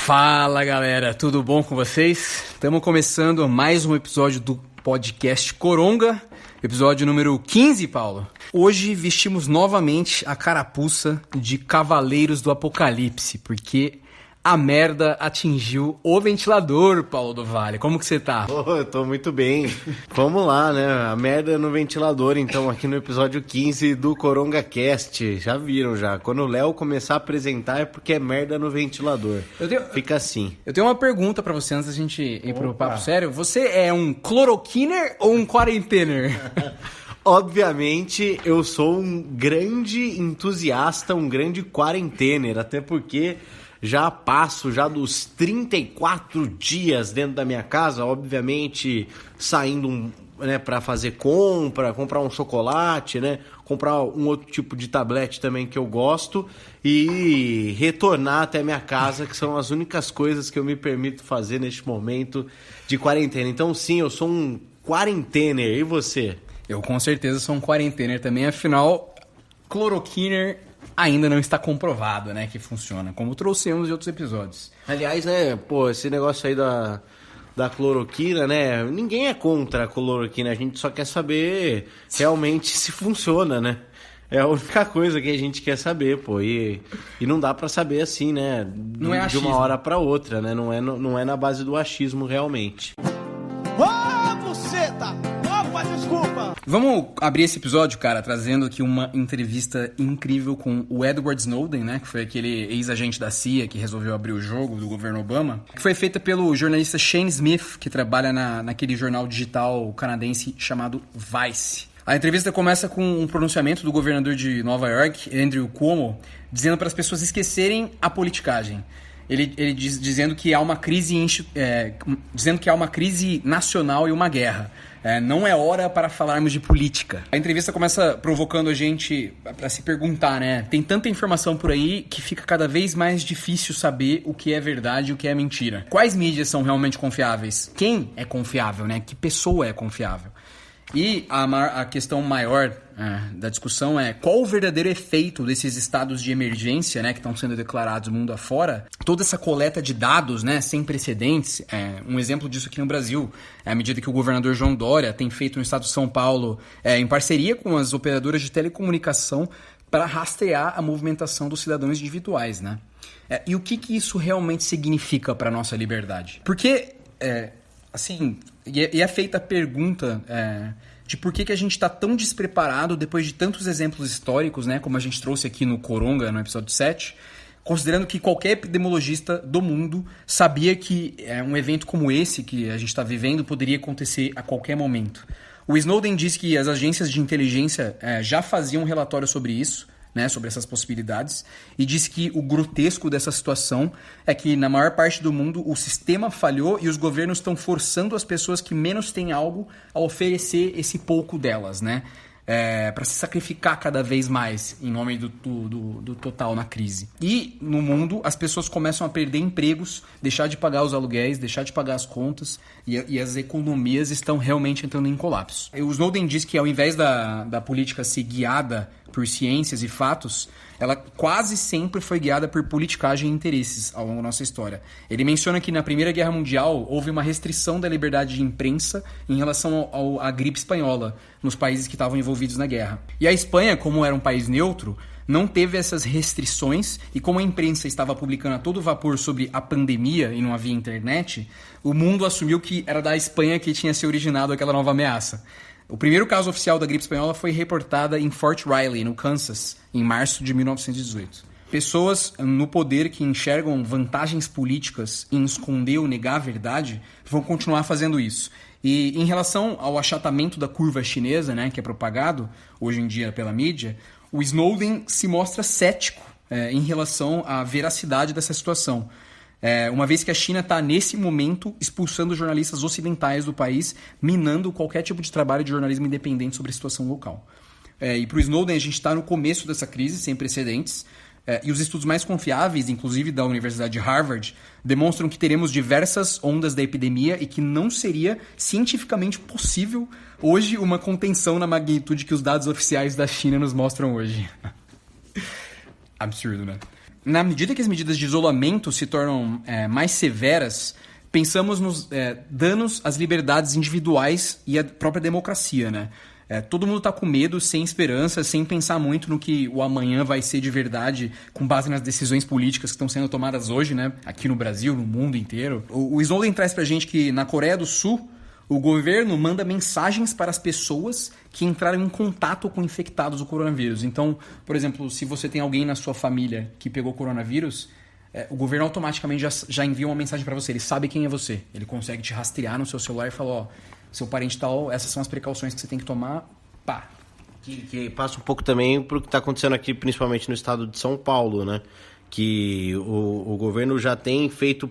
Fala galera, tudo bom com vocês? Estamos começando mais um episódio do podcast Coronga, episódio número 15, Paulo. Hoje vestimos novamente a carapuça de Cavaleiros do Apocalipse, porque a merda atingiu o ventilador, Paulo do Vale. Como que você tá? Eu tô muito bem. Vamos lá, né? A merda no ventilador, então, aqui no episódio 15 do Coronga Cast. Já viram, já. Quando o Léo começar a apresentar é porque é merda no ventilador. Fica assim. Eu tenho uma pergunta pra você antes da gente ir pro papo sério. Você é um cloroquiner ou um quarentener? Obviamente, eu sou um grande entusiasta, um grande quarentener, até porque já passo dos 34 dias dentro da minha casa, obviamente saindo para fazer comprar um chocolate, né? Comprar um outro tipo de tablete também que eu gosto e retornar até minha casa, que são as únicas coisas que eu me permito fazer neste momento de quarentena. Então sim, eu sou um quarentener. E você? Eu com certeza sou um quarentener também, afinal, cloroquiner ainda não está comprovado, né, que funciona, como trouxemos em outros episódios. Aliás, né, esse negócio aí da cloroquina, né, ninguém é contra a cloroquina, a gente só quer saber realmente se funciona, né? É a única coisa que a gente quer saber, e não dá pra saber assim, né, de uma hora pra outra, né, não é na base do achismo realmente. Desculpa! Vamos abrir esse episódio, cara, trazendo aqui uma entrevista incrível com o Edward Snowden, né? Que foi aquele ex-agente da CIA que resolveu abrir o jogo do governo Obama. Que foi feita pelo jornalista Shane Smith, que trabalha naquele jornal digital canadense chamado Vice. A entrevista começa com um pronunciamento do governador de Nova York, Andrew Cuomo, dizendo para as pessoas esquecerem a politicagem. Ele dizendo que há uma crise nacional e uma guerra. Não é hora para falarmos de política. A entrevista começa provocando a gente para se perguntar, né? Tem tanta informação por aí que fica cada vez mais difícil saber o que é verdade e o que é mentira. Quais mídias são realmente confiáveis? Quem é confiável, né? Que pessoa é confiável? E a questão maior da discussão é qual o verdadeiro efeito desses estados de emergência, né, que estão sendo declarados mundo afora. Toda essa coleta de dados, né, sem precedentes. Um exemplo disso aqui no Brasil, à medida que o governador João Dória tem feito no estado de São Paulo, em parceria com as operadoras de telecomunicação, para rastrear a movimentação dos cidadãos individuais, né? E o que isso realmente significa para a nossa liberdade? Porque, assim, e é feita a pergunta de por que a gente está tão despreparado depois de tantos exemplos históricos, né, como a gente trouxe aqui no Coronga, no episódio 7, considerando que qualquer epidemiologista do mundo sabia que um evento como esse que a gente está vivendo poderia acontecer a qualquer momento. O Snowden disse que as agências de inteligência já faziam um relatório sobre isso, né, sobre essas possibilidades, e disse que o grotesco dessa situação é que na maior parte do mundo o sistema falhou e os governos estão forçando as pessoas que menos têm algo a oferecer esse pouco delas, né? Para se sacrificar cada vez mais em nome do total na crise. E no mundo as pessoas começam a perder empregos, deixar de pagar os aluguéis, deixar de pagar as contas e as economias estão realmente entrando em colapso. O Snowden diz que ao invés da política ser guiada por ciências e fatos, ela quase sempre foi guiada por politicagem e interesses ao longo da nossa história. Ele menciona que na Primeira Guerra Mundial houve uma restrição da liberdade de imprensa em relação à gripe espanhola nos países que estavam envolvidos na guerra. E a Espanha, como era um país neutro, não teve essas restrições e como a imprensa estava publicando a todo vapor sobre a pandemia e não havia internet, o mundo assumiu que era da Espanha que tinha se originado aquela nova ameaça. O primeiro caso oficial da gripe espanhola foi reportada em Fort Riley, no Kansas, em março de 1918. Pessoas no poder que enxergam vantagens políticas em esconder ou negar a verdade vão continuar fazendo isso. E em relação ao achatamento da curva chinesa, né, que é propagado hoje em dia pela mídia, o Snowden se mostra cético em relação à veracidade dessa situação. Uma vez que a China está, nesse momento, expulsando jornalistas ocidentais do país, minando qualquer tipo de trabalho de jornalismo independente sobre a situação local. E para o Snowden, a gente está no começo dessa crise, sem precedentes, e os estudos mais confiáveis, inclusive da Universidade de Harvard, demonstram que teremos diversas ondas da epidemia e que não seria cientificamente possível hoje uma contenção na magnitude que os dados oficiais da China nos mostram hoje. Absurdo, né? Na medida que as medidas de isolamento se tornam mais severas, pensamos nos danos às liberdades individuais e à própria democracia, né? Todo mundo está com medo, sem esperança, sem pensar muito no que o amanhã vai ser de verdade, com base nas decisões políticas que estão sendo tomadas hoje, né? Aqui no Brasil, no mundo inteiro. O Snowden traz pra gente que na Coreia do Sul, o governo manda mensagens para as pessoas que entraram em contato com infectados do coronavírus. Então, por exemplo, se você tem alguém na sua família que pegou coronavírus, o governo automaticamente já envia uma mensagem para você. Ele sabe quem é você. Ele consegue te rastrear no seu celular e falar, ó, seu parente tal, essas são as precauções que você tem que tomar, pá. Que passa um pouco também pro que está acontecendo aqui, principalmente no estado de São Paulo, né? Que o governo já tem feito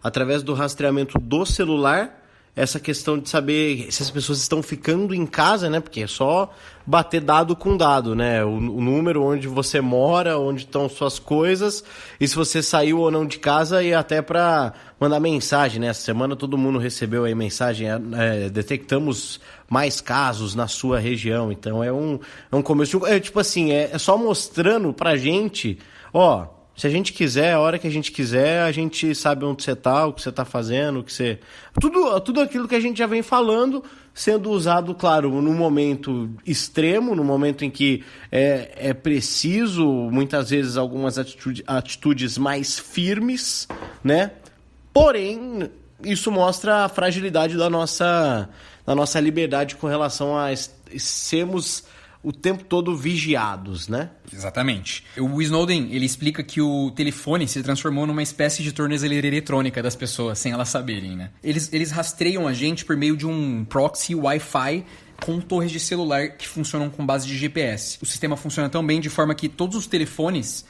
através do rastreamento do celular, essa questão de saber se as pessoas estão ficando em casa, né? Porque é só bater dado com dado, né? O número, onde você mora, onde estão suas coisas, e se você saiu ou não de casa, e até para mandar mensagem, né? Essa semana todo mundo recebeu aí mensagem, detectamos mais casos na sua região. Então é um começo, tipo assim, é só mostrando pra gente, ó, se a gente quiser, a hora que a gente quiser, a gente sabe onde você está, o que você está fazendo, o que você... Tudo aquilo que a gente já vem falando, sendo usado, claro, num momento extremo, num momento em que é preciso, muitas vezes, algumas atitudes mais firmes, né? Porém, isso mostra a fragilidade da nossa liberdade com relação a sermos o tempo todo vigiados, né? Exatamente. O Snowden, ele explica que o telefone se transformou numa espécie de tornozeleira eletrônica das pessoas, sem elas saberem, né? Eles rastreiam a gente por meio de um proxy Wi-Fi com torres de celular que funcionam com base de GPS. O sistema funciona tão bem de forma que todos os telefones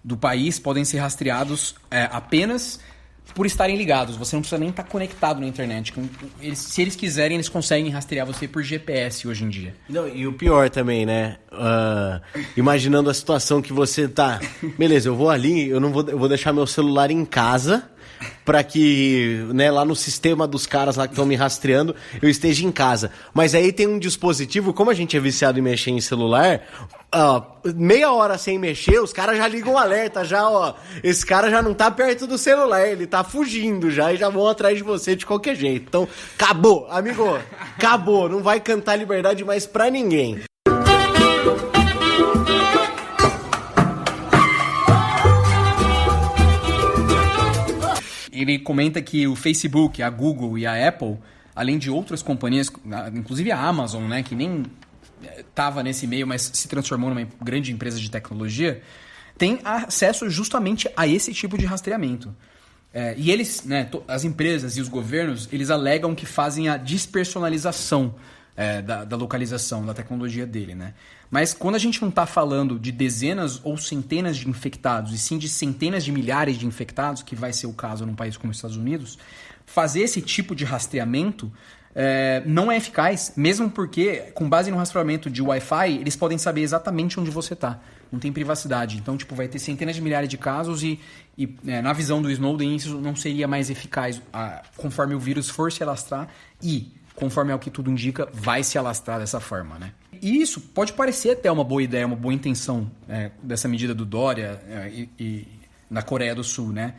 do país podem ser rastreados apenas por estarem ligados. Você não precisa nem estar conectado na internet. Se eles quiserem, eles conseguem rastrear você por GPS hoje em dia. Não, e o pior também, né? Imaginando a situação que você tá... Beleza, eu vou ali, eu vou deixar meu celular em casa para que, né, lá no sistema dos caras lá que estão me rastreando, eu esteja em casa. Mas aí tem um dispositivo, como a gente é viciado em mexer em celular, meia hora sem mexer, os caras já ligam um alerta, já, ó, esse cara já não tá perto do celular, ele tá fugindo já e já vão atrás de você de qualquer jeito. Então, acabou, amigo, acabou, não vai cantar liberdade mais pra ninguém. Ele comenta que o Facebook, a Google e a Apple, além de outras companhias, inclusive a Amazon, né, que nem estava nesse meio, mas se transformou numa grande empresa de tecnologia, tem acesso justamente a esse tipo de rastreamento. E eles, né, as empresas e os governos, eles alegam que fazem a despersonalização da localização, da tecnologia dele, né? Mas quando a gente não está falando de dezenas ou centenas de infectados, e sim de centenas de milhares de infectados, que vai ser o caso num país como os Estados Unidos, fazer esse tipo de rastreamento não é eficaz, mesmo porque, com base no rastreamento de Wi-Fi, eles podem saber exatamente onde você está. Não tem privacidade. Então, vai ter centenas de milhares de casos e na visão do Snowden, isso não seria mais eficaz conforme o vírus for se alastrar e, conforme é o que tudo indica, vai se alastrar dessa forma, né? E isso pode parecer até uma boa ideia, uma boa intenção dessa medida do Dória e na Coreia do Sul, né?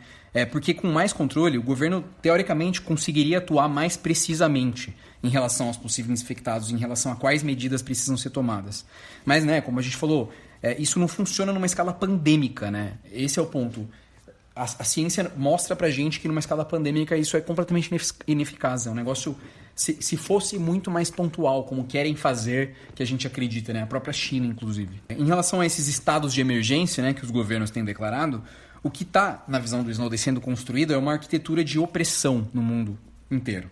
Porque com mais controle, o governo, teoricamente, conseguiria atuar mais precisamente em relação aos possíveis infectados, em relação a quais medidas precisam ser tomadas. Mas, né, como a gente falou, isso não funciona numa escala pandêmica, né? Esse é o ponto. A ciência mostra pra gente que numa escala pandêmica isso é completamente ineficaz. É um negócio, se fosse muito mais pontual, como querem fazer, que a gente acredita, né? A própria China, inclusive. Em relação a esses estados de emergência, né, que os governos têm declarado, o que está, na visão do Snowden, sendo construído é uma arquitetura de opressão no mundo inteiro.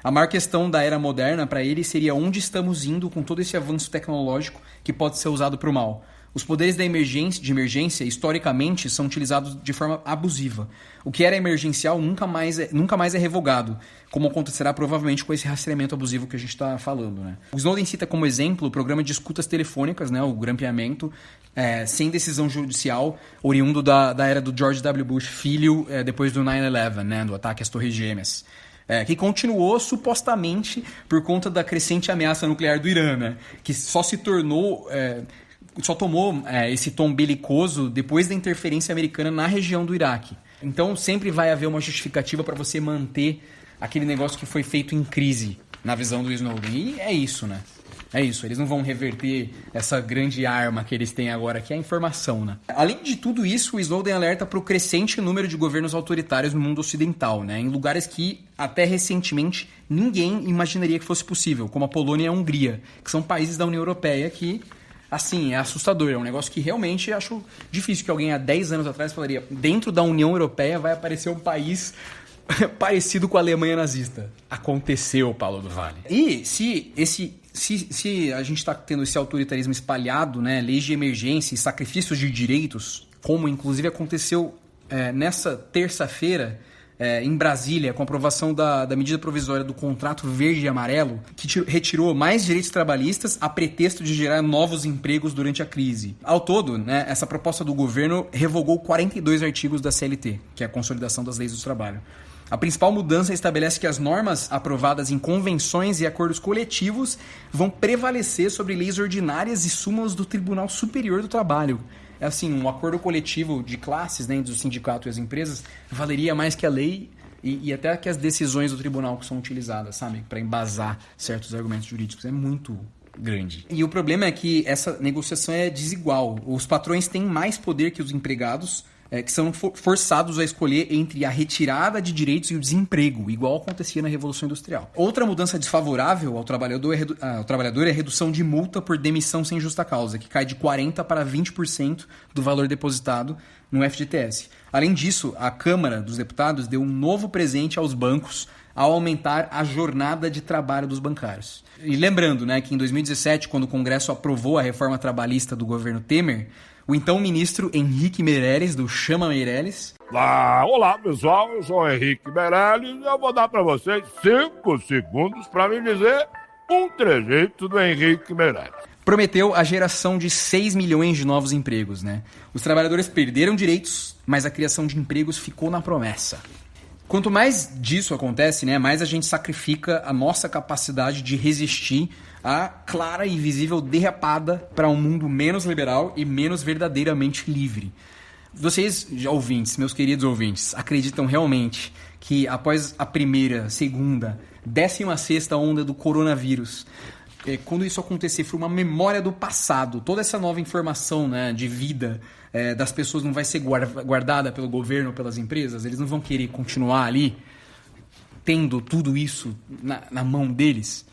A maior questão da era moderna para ele seria onde estamos indo com todo esse avanço tecnológico que pode ser usado para o mal. Os poderes de emergência, historicamente, são utilizados de forma abusiva. O que era emergencial nunca mais é revogado, como acontecerá provavelmente com esse rastreamento abusivo que a gente está falando, né? O Snowden cita como exemplo o programa de escutas telefônicas, né, o grampeamento, sem decisão judicial, oriundo da era do George W. Bush, filho, depois do 9/11, né, do ataque às Torres Gêmeas. Que continuou supostamente por conta da crescente ameaça nuclear do Irã, né, que só se tornou só tomou esse tom belicoso depois da interferência americana na região do Iraque. Então sempre vai haver uma justificativa para você manter aquele negócio que foi feito em crise, na visão do Snowden. E é isso, né? É isso, eles não vão reverter essa grande arma que eles têm agora, que é a informação, né? Além de tudo isso, o Snowden alerta para o crescente número de governos autoritários no mundo ocidental, né? Em lugares que, até recentemente, ninguém imaginaria que fosse possível, como a Polônia e a Hungria, que são países da União Europeia que, assim, é assustador. É um negócio que realmente acho difícil, que alguém há 10 anos atrás falaria, dentro da União Europeia vai aparecer um país parecido com a Alemanha nazista. Aconteceu, Paulo do Vale. E se a gente está tendo esse autoritarismo espalhado, né, leis de emergência e sacrifícios de direitos, como inclusive aconteceu nessa terça-feira em Brasília, com a aprovação da medida provisória do contrato verde e amarelo, que retirou mais direitos trabalhistas a pretexto de gerar novos empregos durante a crise. Ao todo, né, essa proposta do governo revogou 42 artigos da CLT, que é a Consolidação das Leis do Trabalho. A principal mudança estabelece que as normas aprovadas em convenções e acordos coletivos vão prevalecer sobre leis ordinárias e súmulas do Tribunal Superior do Trabalho. É assim, um acordo coletivo de classes, né, do sindicato e as empresas, valeria mais que a lei e até que as decisões do tribunal que são utilizadas, sabe, para embasar certos argumentos jurídicos. É muito grande. E o problema é que essa negociação é desigual. Os patrões têm mais poder que os empregados, que são forçados a escolher entre a retirada de direitos e o desemprego, igual acontecia na Revolução Industrial. Outra mudança desfavorável ao trabalhador é a redução de multa por demissão sem justa causa, que cai de 40% para 20% do valor depositado no FGTS. Além disso, a Câmara dos Deputados deu um novo presente aos bancos ao aumentar a jornada de trabalho dos bancários. E lembrando, né, que em 2017, quando o Congresso aprovou a reforma trabalhista do governo Temer, o então ministro Henrique Meirelles, do Chama Meirelles... Olá, pessoal, eu sou o Henrique Meirelles e eu vou dar para vocês 5 segundos para me dizer um trejeito do Henrique Meirelles. Prometeu a geração de 6 milhões de novos empregos, né? Os trabalhadores perderam direitos, mas a criação de empregos ficou na promessa. Quanto mais disso acontece, né, mais a gente sacrifica a nossa capacidade de resistir à clara e visível derrapada para um mundo menos liberal e menos verdadeiramente livre. Vocês, ouvintes, meus queridos ouvintes, acreditam realmente que após a primeira, segunda, 16ª onda do coronavírus, quando isso acontecer, for uma memória do passado, toda essa nova informação, né, de vida das pessoas não vai ser guardada pelo governo ou pelas empresas? Eles não vão querer continuar ali tendo tudo isso na mão deles?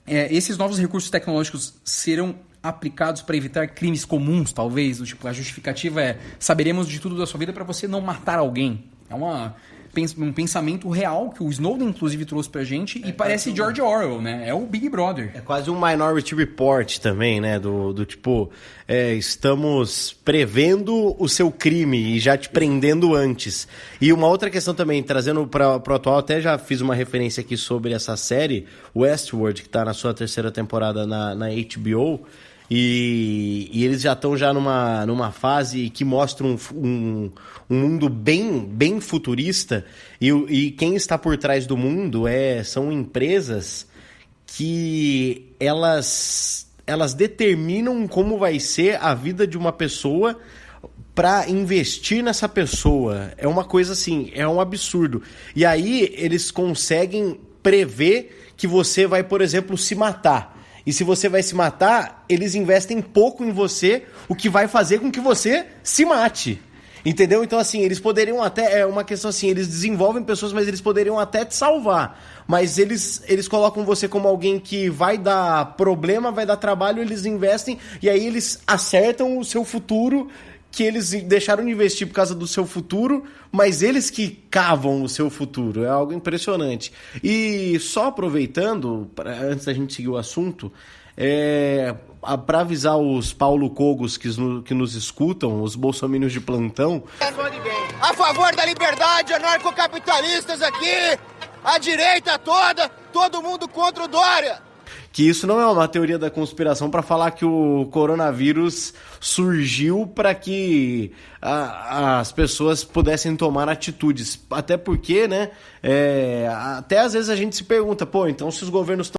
Esses novos recursos tecnológicos serão aplicados para evitar crimes comuns, talvez? Tipo, a justificativa é: saberemos de tudo da sua vida para você não matar alguém. É um pensamento real que o Snowden, inclusive, trouxe pra gente e parece George Orwell, né? É o Big Brother. É quase um Minority Report também, né? Do tipo, estamos prevendo o seu crime e já te prendendo antes. E uma outra questão também, trazendo pro atual, até já fiz uma referência aqui sobre essa série, Westworld, que tá na sua 3ª temporada na HBO. E eles já estão numa fase que mostra um mundo bem futurista, e quem está por trás do mundo são empresas que elas determinam como vai ser a vida de uma pessoa para investir nessa pessoa. É uma coisa assim, é um absurdo. E aí eles conseguem prever que você vai, por exemplo, se matar. E se você vai se matar, eles investem pouco em você, o que vai fazer com que você se mate. Entendeu? Então, assim, eles poderiam até... É uma questão assim, eles desenvolvem pessoas, mas eles poderiam até te salvar. Mas eles colocam você como alguém que vai dar problema, vai dar trabalho, eles investem, e aí eles acertam o seu futuro, que eles deixaram de investir por causa do seu futuro, mas eles que cavam o seu futuro. É algo impressionante. E só aproveitando, antes da gente seguir o assunto, para avisar os Paulo Cogos que nos escutam, os bolsominions de plantão... A favor da liberdade, anarcocapitalistas aqui, a direita toda, todo mundo contra o Dória. Que isso não é uma teoria da conspiração para falar que o coronavírus surgiu para que as pessoas pudessem tomar atitudes. Até porque, né, até às vezes a gente se pergunta, então se os governos estão